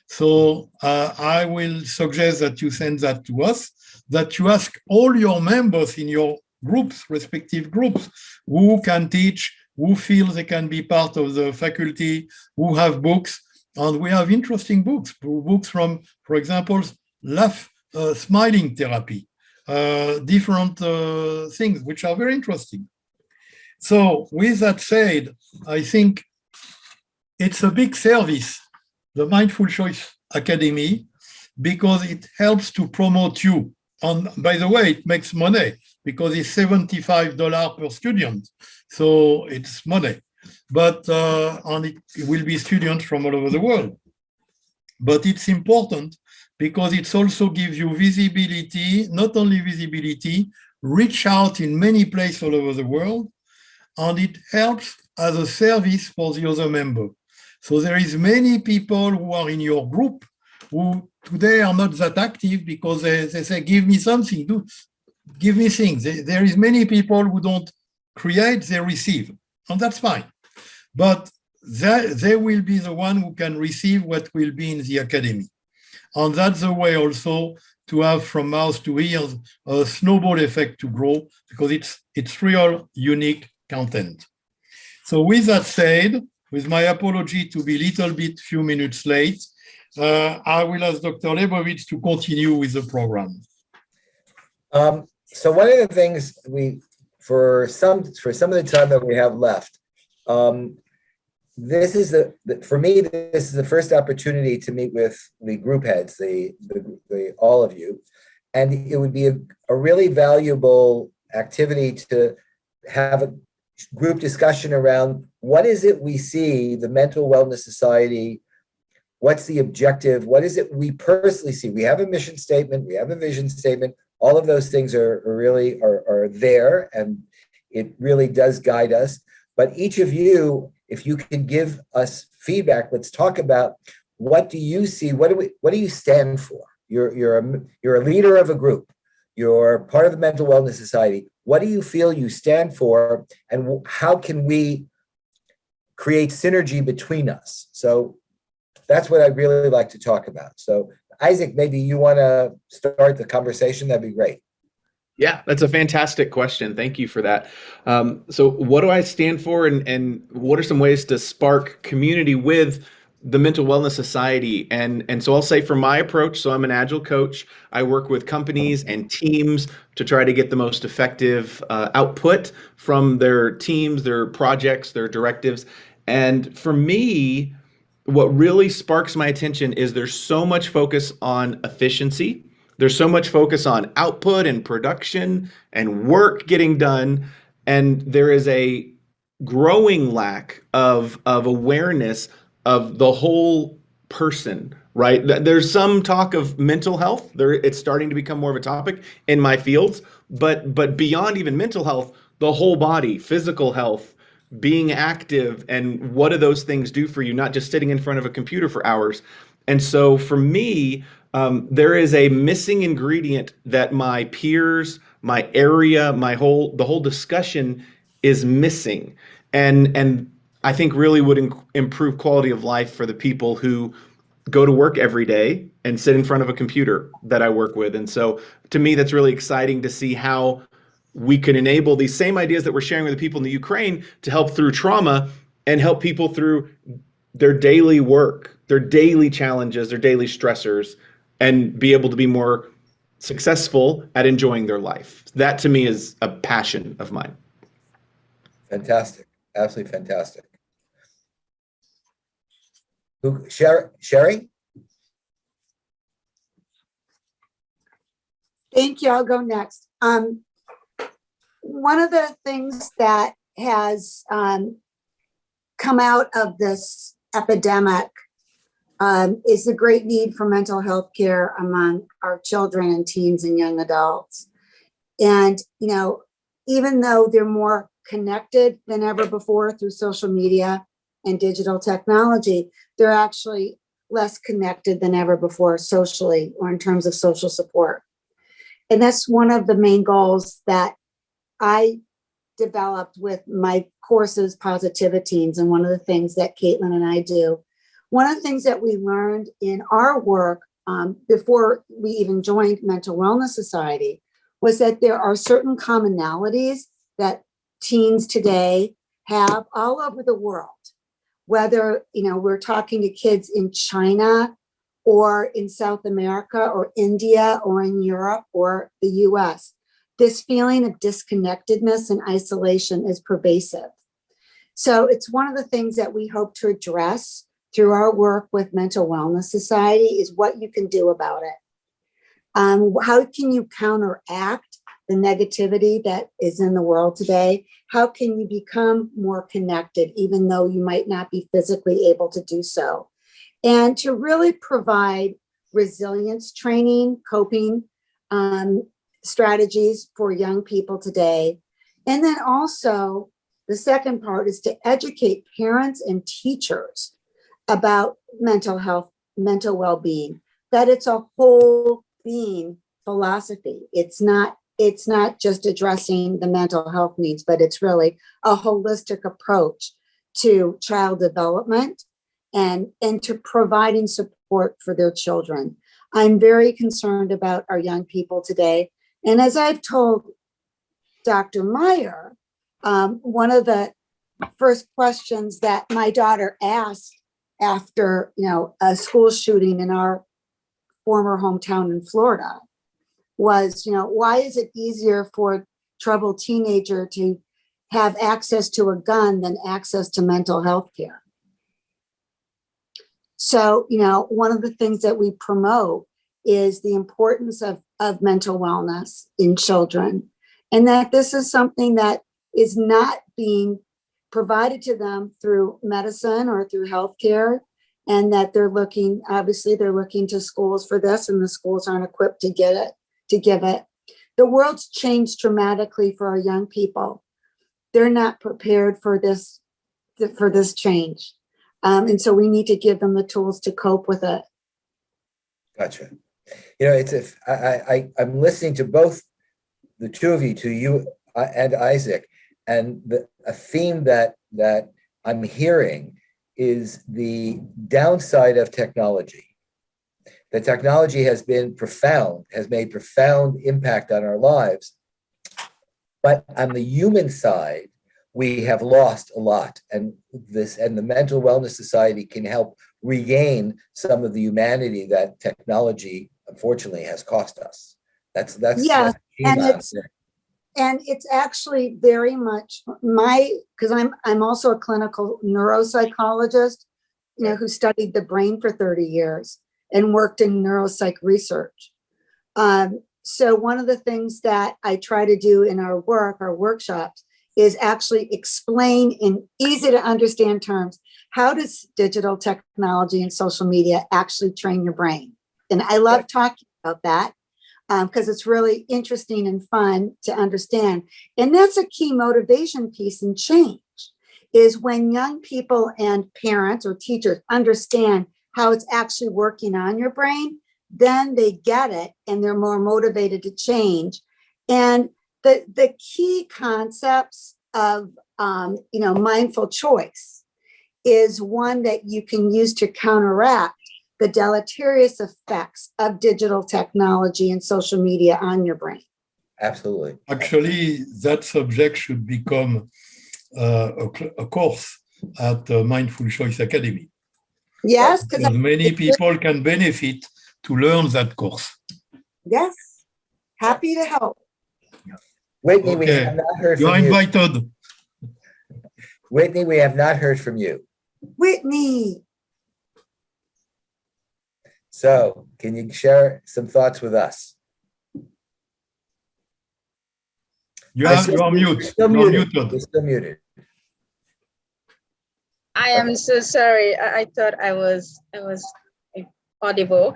S1: So I will suggest that you send that to us, that you ask all your members in your groups, respective groups, who can teach, who feel they can be part of the faculty, who have books. And we have interesting books from, for example, smiling therapy, different things which are very interesting. So with that said, I think it's a big service, the Mindful Choice Academy, because it helps to promote you. And by the way, it makes money because it's $75 per student. So it's money. But and it will be students from all over the world. But it's important because it also gives you visibility, not only visibility, reach out in many places all over the world, and it helps as a service for the other member. So there is many people who are in your group who today are not that active because they say, give me something, give me things. There is many people who don't create, they receive, and that's fine. But they will be the one who can receive what will be in the academy. And that's the way also to have from mouth to ears a snowball effect to grow, because it's real unique content. So with that said, with my apology to be a little bit few minutes late, I will ask Dr. Lebovits to continue with the program.
S5: So one of the things for some of the time that we have left, this is for me, this is the first opportunity to meet with the group heads, all of you, and it would be a really valuable activity to have a group discussion around what is it we see the Mental Wellness Society, what's the objective, what is it we personally see. We have a mission statement, we have a vision statement, all of those things are really there, and it really does guide us. But each of you, if you can give us feedback, let's talk about what do you see, what do you stand for? You're a leader of a group. You're part of the Mental Wellness Society. What do you feel you stand for, and how can we create synergy between us? So that's what I'd really like to talk about. So Isaac, maybe you want to start the conversation. That'd be great.
S8: Yeah, that's a fantastic question. Thank you for that. So what do I stand for, and what are some ways to spark community with the Mental Wellness Society? And so I'll say for my approach, so I'm an Agile coach. I work with companies and teams to try to get the most effective output from their teams, their projects, their directives. And for me, what really sparks my attention is there's so much focus on efficiency. There's so much focus on output and production and work getting done. And there is a growing lack of awareness of the whole person, right? There's some talk of mental health. It's starting to become more of a topic in my fields, but beyond even mental health, the whole body, physical health, being active, and what do those things do for you, not just sitting in front of a computer for hours. And so for me, there is a missing ingredient that my peers, my area, the whole discussion is missing, and I think really would improve quality of life for the people who go to work every day and sit in front of a computer that I work with. And so to me, that's really exciting to see how we can enable these same ideas that we're sharing with the people in the Ukraine to help through trauma and help people through their daily work, their daily challenges, their daily stressors, and be able to be more successful at enjoying their life. That to me is a passion of mine.
S5: Fantastic. Absolutely fantastic. Sherry?
S3: Thank you. I'll go next. One of the things that has come out of this epidemic is the great need for mental health care among our children and teens and young adults. And, even though they're more connected than ever before through social media and digital technology, they're actually less connected than ever before socially or in terms of social support. And that's one of the main goals that I developed with my courses, Positivity Teens, and one of the things that Caitlin and I do. One of the things that we learned in our work before we even joined Mental Wellness Society was that there are certain commonalities that teens today have all over the world. Whether, we're talking to kids in China or in South America or India or in Europe or the US, this feeling of disconnectedness and isolation is pervasive. So it's one of the things that we hope to address through our work with Mental Wellness Society is what you can do about it. How can you counteract the negativity that is in the world today? How can you become more connected, even though you might not be physically able to do so? And to really provide resilience training, coping strategies for young people today. And then also, the second part is to educate parents and teachers about mental health, mental well-being, that it's a whole being philosophy. It's not just addressing the mental health needs, but it's really a holistic approach to child development and to providing support for their children. I'm very concerned about our young people today. And as I've told Dr. Meyer, one of the first questions that my daughter asked after, a school shooting in our former hometown in Florida was, why is it easier for a troubled teenager to have access to a gun than access to mental health care? So, one of the things that we promote is the importance of mental wellness in children, and that this is something that is not being provided to them through medicine or through healthcare, and that they're looking to schools for this, and the schools aren't equipped to give it. The world's changed dramatically for our young people. They're not prepared for this change. And so we need to give them the tools to cope with it.
S5: Gotcha. You know, I'm listening to both the two of you, to you and Isaac, and a theme that I'm hearing is the downside of technology. The technology has made profound impact on our lives, but on the human side, we have lost a lot, and the Mental Wellness Society can help regain some of the humanity that technology, unfortunately, has cost us. That's
S3: Yeah, and it's actually very much because I'm also a clinical neuropsychologist, you know, who studied the brain for 30 years and worked in neuropsych research. So one of the things that I try to do in our workshops, is actually explain in easy to understand terms, how does digital technology and social media actually train your brain? And I love talking about that because it's really interesting and fun to understand. And that's a key motivation piece in change, is when young people and parents or teachers understand how it's actually working on your brain, then they get it and they're more motivated to change. And the key concepts of mindful choice is one that you can use to counteract the deleterious effects of digital technology and social media on your brain.
S5: Absolutely.
S1: Actually, that subject should become a course at MindFulChoice Academy.
S3: Yes,
S1: because many people can benefit to learn that course.
S3: Yes, happy to help.
S5: Whitney, we have not heard from you.
S1: You're invited.
S5: Whitney, we have not heard from you.
S3: Whitney.
S5: So, can you share some thoughts with us?
S1: You're mute.
S5: You're muted. You're still muted.
S2: I am so sorry. I thought I was audible.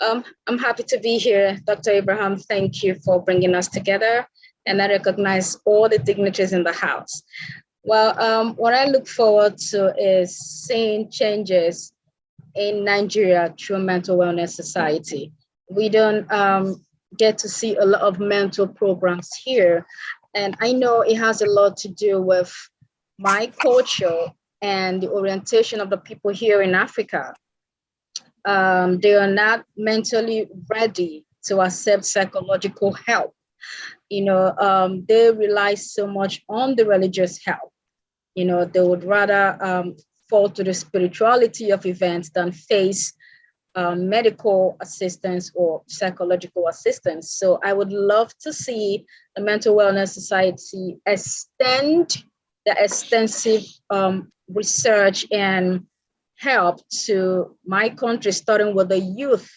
S2: I'm happy to be here, Dr. Abraham. Thank you for bringing us together, and I recognize all the dignitaries in the house. Well, what I look forward to is seeing changes in Nigeria through Mental Wellness Society. We don't get to see a lot of mental programs here, and I know it has a lot to do with my culture and the orientation of the people here in Africa. They are not mentally ready to accept psychological help. They rely so much on the religious help. They would rather fall to the spirituality of events than face medical assistance or psychological assistance. So I would love to see the Mental Wellness Society extend the extensive research and help to my country, starting with the youth,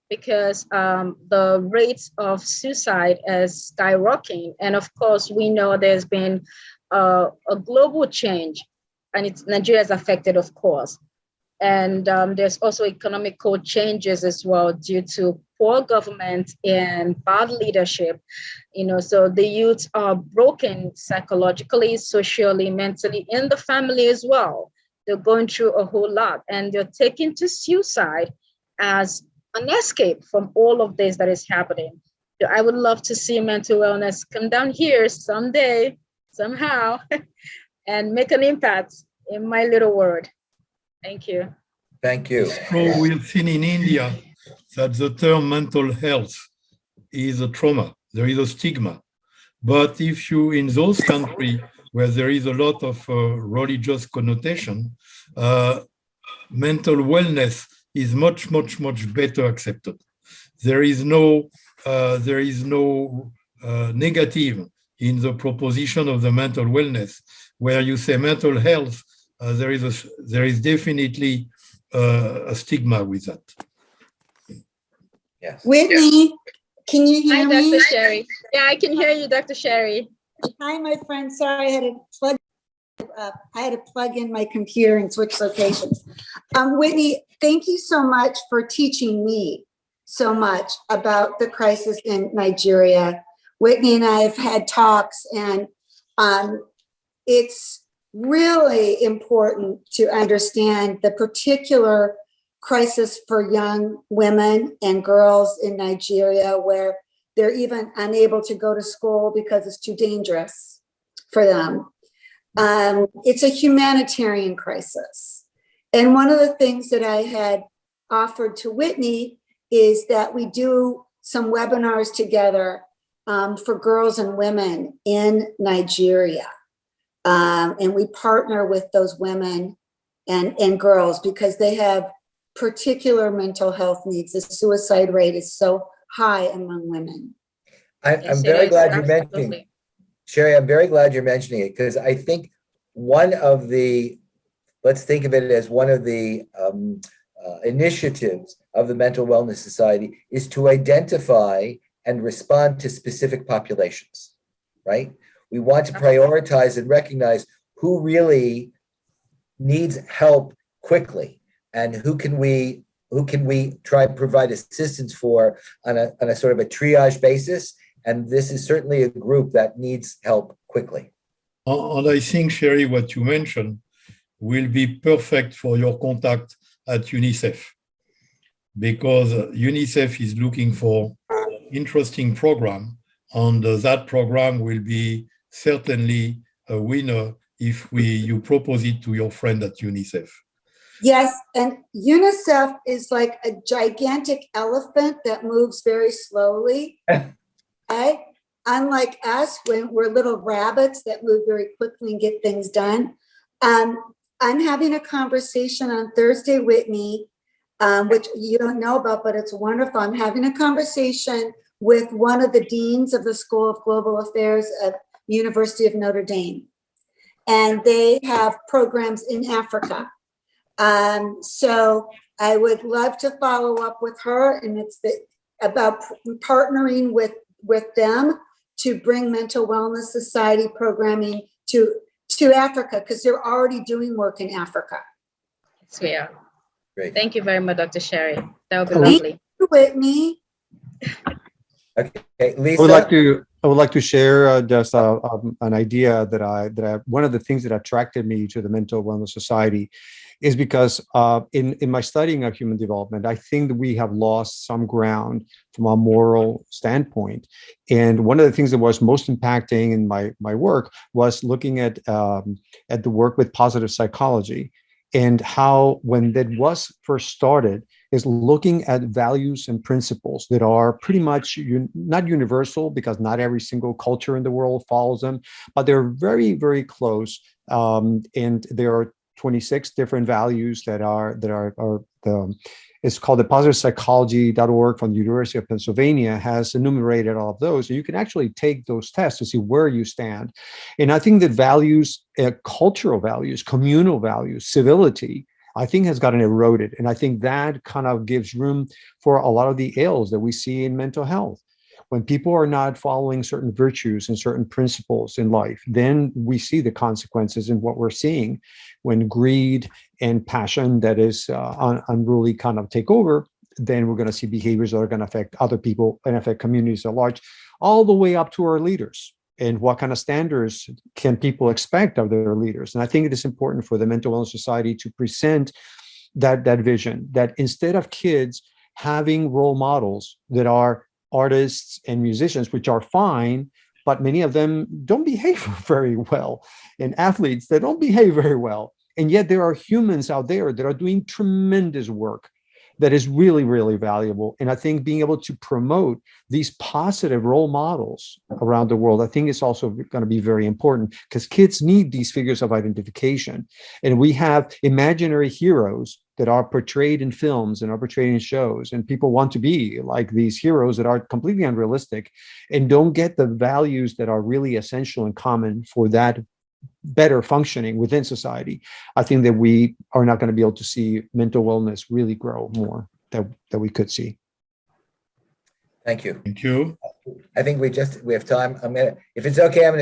S2: because the rates of suicide is skyrocketing. And of course, we know there's been a global change, and Nigeria is affected, of course. And there's also economical changes as well due to poor government and bad leadership. So the youth are broken psychologically, socially, mentally, in the family as well. They're going through a whole lot, and they're taking to suicide as an escape from all of this that is happening. So I would love to see mental wellness come down here someday, somehow, and make an impact in my little world. Thank you.
S5: Thank you.
S1: So we've seen in India that the term mental health is a trauma. There is a stigma. But if you, in those countries where there is a lot of religious connotation, mental wellness is much, much, much better accepted. There is no negative in the proposition of the mental wellness. Where you say mental health, there is definitely a stigma with that.
S5: Yes.
S3: Whitney, can you hear me?
S2: Hi, Dr. Sherry. Yeah, I can hear you, Dr. Sherry.
S3: Hi, my friend. Sorry, I had to plug in my computer and switch locations. Whitney, thank you so much for teaching me so much about the crisis in Nigeria. Whitney and I have had talks, and it's really important to understand the particular crisis for young women and girls in Nigeria, where they're even unable to go to school because it's too dangerous for them. It's a humanitarian crisis. And one of the things that I had offered to Whitney is that we do some webinars together for girls and women in Nigeria. And we partner with those women and girls because they have particular mental health needs. The suicide rate is so high among women.
S5: I'm very glad you're mentioning, Sherry, I'm very glad you're mentioning it, because I think one of the, let's think of it as one of the initiatives of the Mental Wellness Society is to identify and respond to specific populations, right? We want to prioritize and recognize who really needs help quickly and who can we try and provide assistance for on a sort of a triage basis. And this is certainly a group that needs help quickly.
S1: And I think, Sherry, what you mentioned will be perfect for your contact at UNICEF, because UNICEF is looking for interesting program, and that program will be certainly a winner if you propose it to your friend at UNICEF.
S3: Yes, and UNICEF is like a gigantic elephant that moves very slowly. Okay? Unlike us, when we're little rabbits that move very quickly and get things done. I'm having a conversation on Thursday, Whitney, which you don't know about, but it's wonderful. I'm having a conversation with one of the deans of the School of Global Affairs at the University of Notre Dame. And they have programs in Africa. So I would love to follow up with her, and it's about partnering with them to bring Mental Wellness Society programming to Africa, because they're already doing work in Africa.
S2: Yes, we are.
S5: Great.
S2: Thank you very much, Dr. Sherry. That would be
S3: Thank
S2: lovely.
S3: you, Whitney.
S5: Okay, Lisa.
S4: I would like to share just an idea that I one of the things that attracted me to the Mental Wellness Society is because in my studying of human development, I think that we have lost some ground from a moral standpoint. And one of the things that was most impacting in my work was looking at the work with positive psychology, and how when that was first started is looking at values and principles that are pretty much not universal, because not every single culture in the world follows them, but they're very, very close. And there are 26 different values that it's called the positivepsychology.org from the University of Pennsylvania has enumerated all of those. So you can actually take those tests to see where you stand. And I think that values, cultural values, communal values, civility, I think has gotten eroded. And I think that kind of gives room for a lot of the ills that we see in mental health. When people are not following certain virtues and certain principles in life, then we see the consequences in what we're seeing when greed and passion that is unruly kind of take over. Then we're going to see behaviors that are going to affect other people and affect communities at large, all the way up to our leaders. And what kind of standards can people expect of their leaders? And I think it is important for the Mental Wellness Society to present that vision, that instead of kids having role models that are artists and musicians, which are fine, but many of them don't behave very well, and athletes that don't behave very well. And yet there are humans out there that are doing tremendous work that is really, really valuable. And I think being able to promote these positive role models around the world, I think is also going to be very important, because kids need these figures of identification. And we have imaginary heroes that are portrayed in films and are portrayed in shows, and people want to be like these heroes that are completely unrealistic and don't get the values that are really essential and common for that better functioning within society. I think that we are not going to be able to see mental wellness really grow more that we could see.
S5: Thank you.
S1: Thank you.
S5: I think we have time. If it's okay, I'm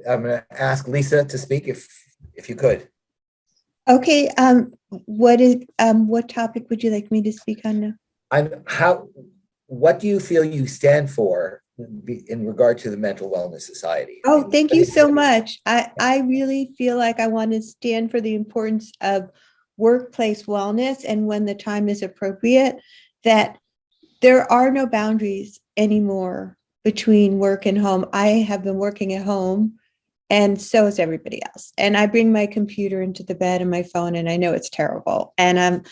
S5: gonna ask Lisa to speak if you could.
S7: Okay. What topic would you like me to speak on now?
S5: What do you feel you stand for in regard to the Mental Wellness Society?
S7: Oh, thank you so much. I really feel like I want to stand for the importance of workplace wellness, and when the time is appropriate, that there are no boundaries anymore between work and home. I have been working at home, and so is everybody else. And I bring my computer into the bed and my phone, and I know it's terrible. And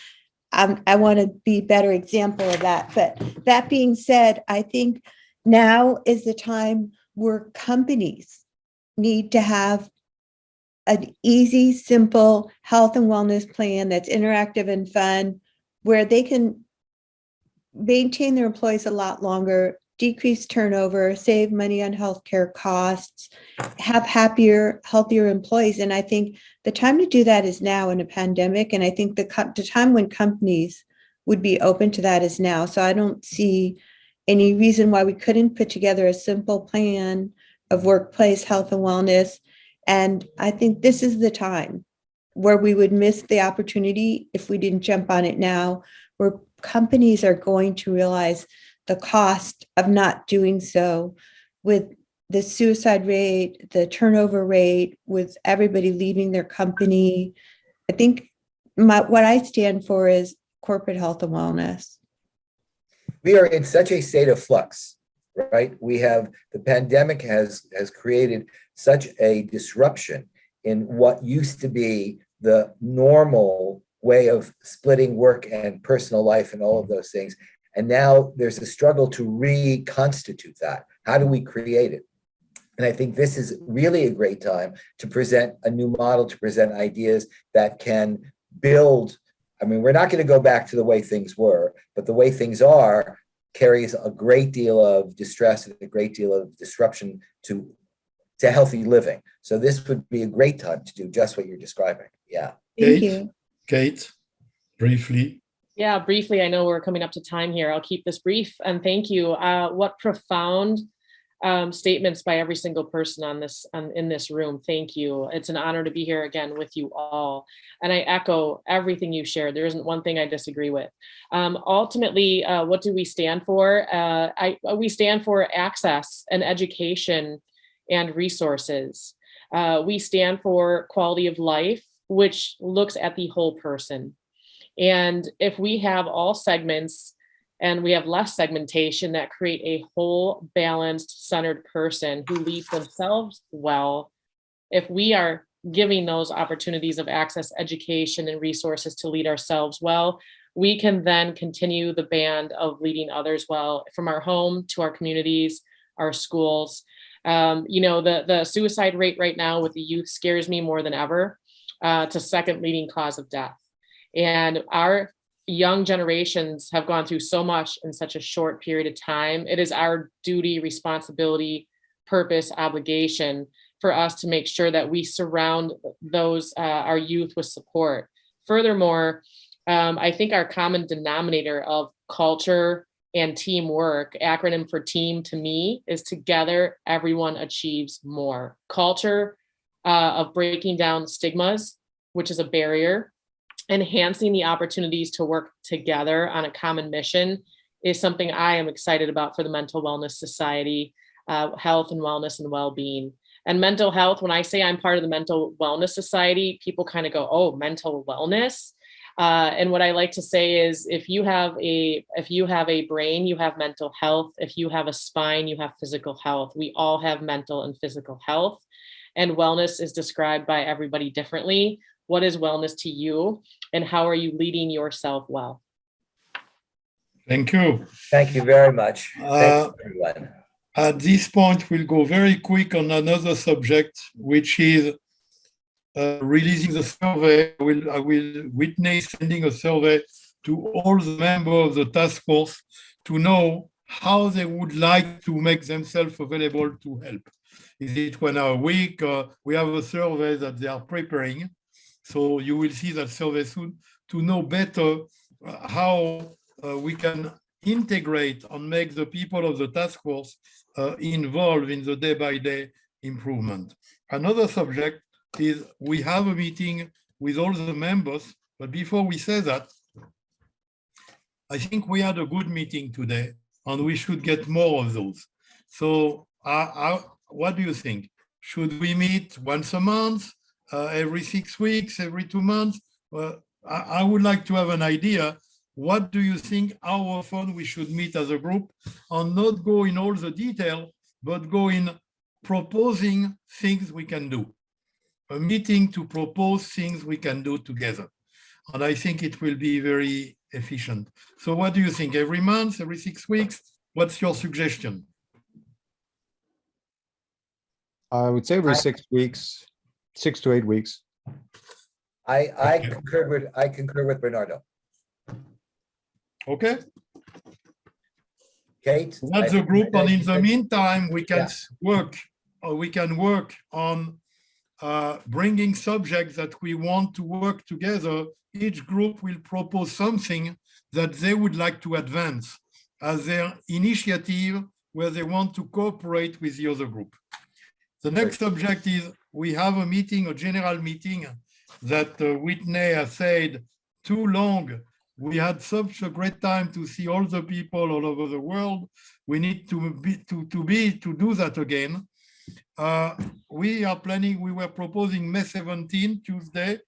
S7: I want to be a better example of that. But that being said, I think now is the time where companies need to have an easy, simple health and wellness plan that's interactive and fun, where they can maintain their employees a lot longer, decrease turnover, save money on healthcare costs, have happier, healthier employees. And I think the time to do that is now in a pandemic. And I think the time when companies would be open to that is now. So I don't see any reason why we couldn't put together a simple plan of workplace health and wellness. And I think this is the time where we would miss the opportunity if we didn't jump on it now, where companies are going to realize the cost of not doing so, with the suicide rate, the turnover rate, with everybody leaving their company. I think what I stand for is corporate health and wellness.
S5: We are in such a state of flux, right? We have, the pandemic has created such a disruption in what used to be the normal way of splitting work and personal life and all of those things. And now there's a struggle to reconstitute that. How do we create it? And I think this is really a great time to present a new model, to present ideas that can build. I mean, we're not going to go back to the way things were, but the way things are carries a great deal of distress and a great deal of disruption to healthy living. So this would be a great time to do just what you're describing. Yeah.
S7: Thank you.
S1: Kate, briefly.
S6: Yeah, briefly. I know we're coming up to time here. I'll keep this brief, and thank you. What profound statements by every single person in this room. Thank you. It's an honor to be here again with you all. And I echo everything you shared. There isn't one thing I disagree with. Ultimately, what do we stand for? We stand for access and education and resources. We stand for quality of life, which looks at the whole person. And if we have all segments and we have less segmentation that create a whole, balanced, centered person who leads themselves well, if we are giving those opportunities of access, education, and resources to lead ourselves well, we can then continue the band of leading others well, from our home to our communities, our schools. The suicide rate right now with the youth scares me more than ever. It's a second leading cause of death. And our young generations have gone through so much in such a short period of time. It is our duty, responsibility, purpose, obligation for us to make sure that we surround those, our youth, with support. Furthermore, I think our common denominator of culture and teamwork, acronym for team to me, is together everyone achieves more. Culture of breaking down stigmas, which is a barrier, enhancing the opportunities to work together on a common mission is something I am excited about for the Mental Wellness Society, health and wellness and well-being. And mental health, when I say I'm part of the Mental Wellness Society, people kind of go, oh, mental wellness. And what I like to say is, if you have a brain, you have mental health. If you have a spine, you have physical health. We all have mental and physical health. And wellness is described by everybody differently. What is wellness to you, and how are you leading yourself well?
S1: Thank you.
S5: Thank you very much. Thanks, everyone.
S1: At this point, we'll go very quick on another subject, which is releasing the survey. I will witness sending a survey to all the members of the task force to know how they would like to make themselves available to help. Is it 1 hour a week? We have a survey that they are preparing. So you will see that survey soon to know better how we can integrate and make the people of the task force involved in the day-by-day improvement. Another subject is we have a meeting with all the members, but before we say that, I think we had a good meeting today and we should get more of those. So what do you think? Should we meet once a month? Every 6 weeks, every 2 months? I would like to have an idea. What do you think, how often we should meet as a group, and not go in all the detail, but go in proposing things we can do. A meeting to propose things we can do together. And I think it will be very efficient. So what do you think? Every month, every 6 weeks? What's your suggestion?
S4: I would say every 6 weeks, 6 to 8 weeks.
S5: I concur with Bernardo.
S1: Okay.
S5: Kate?
S1: That's the group, and in the meantime, we can
S5: Yeah.
S1: work on bringing subjects that we want to work together. Each group will propose something that they would like to advance as their initiative, where they want to cooperate with the other group. The next subject is we have a meeting, a general meeting that Whitney has said too long. We had such a great time to see all the people all over the world. We need to do that again. We were proposing May 17, Tuesday,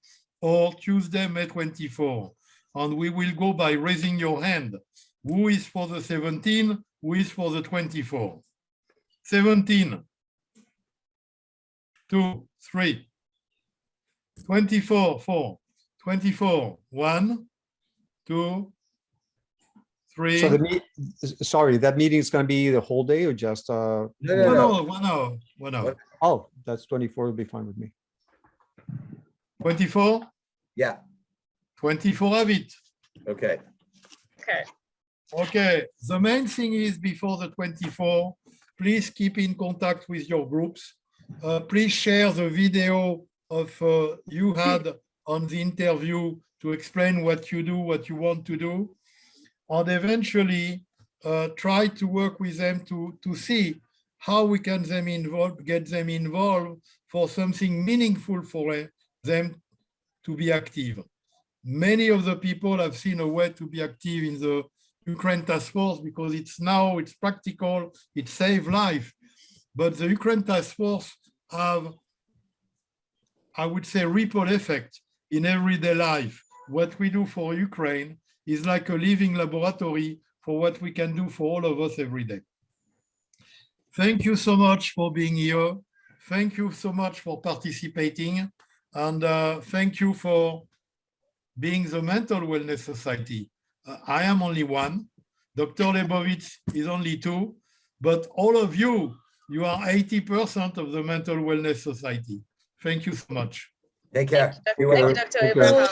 S1: or Tuesday, May 24. And we will go by raising your hand. Who is for the 17? Who is for the 24? 17. 2, 3. 24, 4. 24, 1, 2, 3.
S4: So sorry, that meeting is going to be the whole day or just?
S5: No.
S1: 1 hour. 1 hour.
S4: Oh, that's 24 will be fine with me.
S1: 24?
S5: Yeah,
S1: 24 have it.
S5: okay.
S2: Okay.
S1: Okay, the main thing is before the 24, please keep in contact with your groups. Please share the video of you had on the interview to explain what you do, what you want to do. And eventually try to work with them to see how we can get them involved for something meaningful for them to be active. Many of the people have seen a way to be active in the Ukraine Task Force because it's practical, it saves life. But the Ukraine Task Force have, I would say, ripple effect in everyday life. What we do for Ukraine is like a living laboratory for what we can do for all of us every day. Thank you so much for being here. Thank you so much for participating. And thank you for being the Mental Wellness Society. I am only one. Dr.Lebovits is only two. But all of you, you are 80% of the Mental Wellness Society. Thank you so much.
S5: Take care.
S2: Thank you, Dr. Abraham.